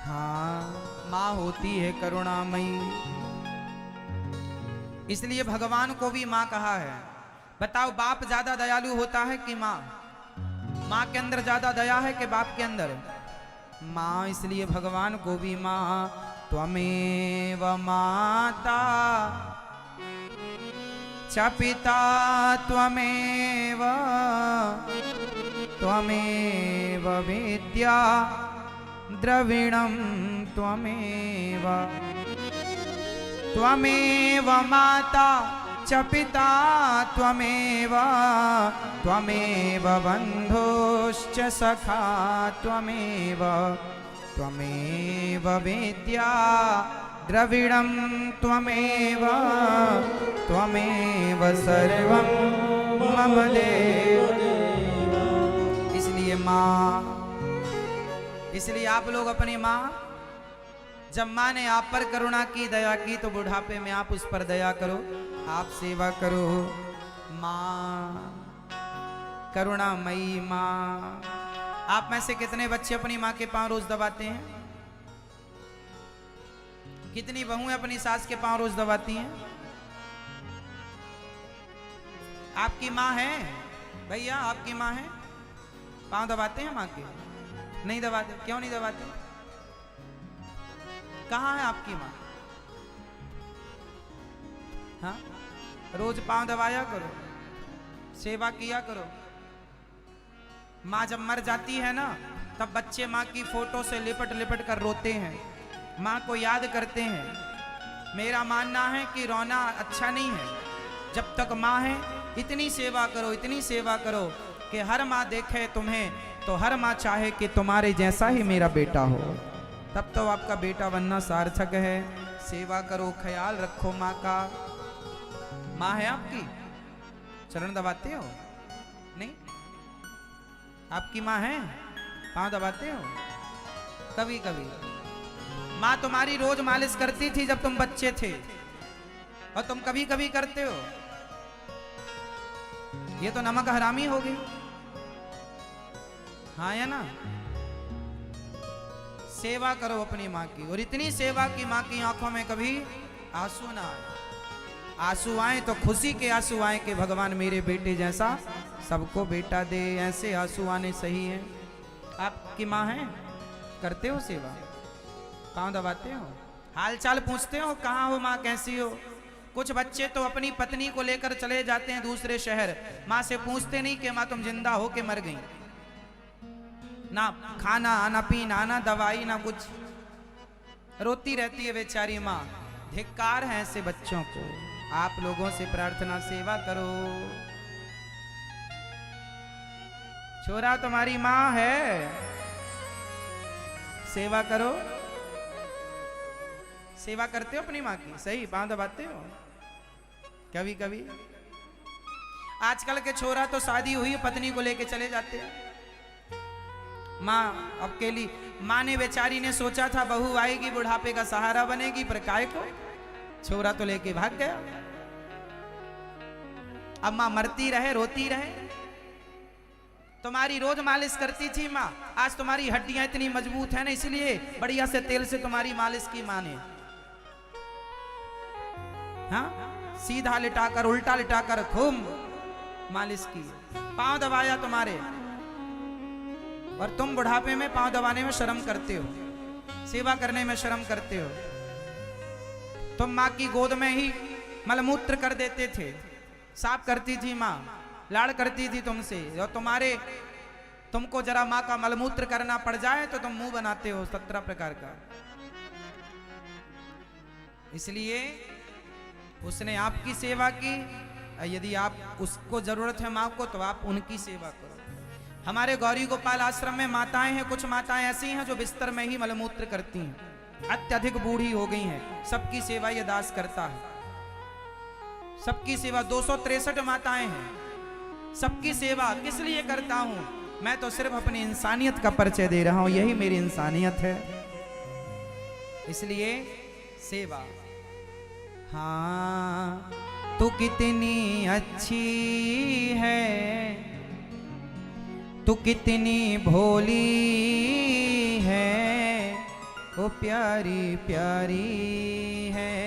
हाँ, माँ होती है करुणामयी, इसलिए भगवान को भी माँ कहा है। बताओ, बाप ज्यादा दयालु होता है कि माँ? माँ के अंदर ज्यादा दया है कि बाप के अंदर? माँ, इसलिए भगवान को भी माँ। त्वमेव माता च पिता त्वमेव त्वमेव विद्या द्रविणं त्वमेव। त्वमेव माता च पिता त्वमेव त्वमेव बन्धुश्च सखा त्वमेव त्वमेव विद्या द्रविणं त्वमेव त्वमेव सर्वं मम देव। इसलिए माँ, इसलिए आप लोग अपनी माँ, जब माँ ने आप पर करुणा की, दया की, तो बुढ़ापे में आप उस पर दया करो, आप सेवा करो। माँ, करुणामयी माँ। आप में से कितने बच्चे अपनी माँ के पांव रोज दबाते हैं? कितनी बहुएं अपनी सास के पांव रोज दबाती हैं? आपकी माँ है भैया? आपकी माँ है? पांव दबाते हैं माँ के? नहीं दबाते। क्यों नहीं दबाते? कहाँ है आपकी माँ? हाँ, रोज पांव दबाया करो, सेवा किया करो। माँ जब मर जाती है ना, तब बच्चे माँ की फोटो से लिपट लिपट कर रोते हैं, माँ को याद करते हैं। मेरा मानना है कि रोना अच्छा नहीं है। जब तक माँ है, इतनी सेवा करो, इतनी सेवा करो कि हर माँ देखे तुम्हें तो हर माँ चाहे कि तुम्हारे जैसा ही मेरा बेटा हो। तब तो आपका बेटा बनना सार्थक है। सेवा करो, ख्याल रखो माँ का। माँ है आपकी? चरण दबाते हो? नहीं? आपकी माँ है? पाँव दबाते हो? कभी कभी। माँ तुम्हारी रोज मालिश करती थी जब तुम बच्चे थे, और तुम कभी कभी करते हो। ये तो नमक हरामी हो गई। हाँ या ना? सेवा करो अपनी माँ की, और इतनी सेवा की माँ की आंखों में कभी आंसू ना आए। आंसू आए तो खुशी के आंसू आए कि भगवान मेरे बेटे जैसा सबको बेटा दे। ऐसे आंसू आने सही है। आपकी माँ है? करते हो सेवा? पाँव दबाते हो? हाल चाल पूछते हो, कहाँ हो माँ, कैसी हो? कुछ बच्चे तो अपनी पत्नी को लेकर चले जाते हैं दूसरे शहर, माँ से पूछते नहीं कि माँ तुम जिंदा हो के मर गई। ना खाना, ना पीना, ना दवाई, ना कुछ। रोती रहती है बेचारी माँ। धिक्कार है ऐसे बच्चों को। आप लोगों से प्रार्थना, सेवा करो। छोरा, तुम्हारी माँ है, सेवा करो। सेवा करते हो अपनी माँ की? सही, पाँव दबाते हो? कभी कभी। आजकल के छोरा तो शादी हुई, पत्नी को लेके चले जाते हैं। माँ अकेली। माँ ने बेचारी ने सोचा था बहू आएगी, बुढ़ापे का सहारा बनेगी, पर काय को छोरा तो लेके भाग गया। अब माँ मरती रहे, रोती रहे। तुम्हारी रोज मालिश करती थी माँ, आज तुम्हारी हड्डियां इतनी मजबूत है ना, इसलिए बढ़िया से तेल से तुम्हारी मालिश की माँ ने। हाँ, सीधा लिटाकर, उल्टा लिटाकर खूब मालिश की, पांव दबाया तुम्हारे। और तुम बुढ़ापे में पांव दबाने में शर्म करते हो, सेवा करने में शर्म करते हो। तुम माँ की गोद में ही मलमूत्र कर देते थे, साफ करती थी माँ, लाड़ करती थी तुमसे। और तुमको जरा माँ का मलमूत्र करना पड़ जाए तो तुम मुंह बनाते हो 17 प्रकार का। इसलिए उसने आपकी सेवा की। यदि आप उसको जरूरत है माँ को, तो आप उनकी सेवा करो। हमारे गौरी गोपाल आश्रम में माताएं हैं, कुछ माताएं ऐसी हैं जो बिस्तर में ही मलमूत्र करती हैं, अत्यधिक बूढ़ी हो गई हैं। सबकी सेवा ये दास करता है, सबकी सेवा। 263 माताएं हैं, सबकी सेवा किस लिए करता हूं? मैं तो सिर्फ अपनी इंसानियत का परिचय दे रहा हूं, यही मेरी इंसानियत है। इसलिए सेवा। हाँ, तू कितनी अच्छी है, तू कितनी भोली है, ओ वो प्यारी प्यारी है।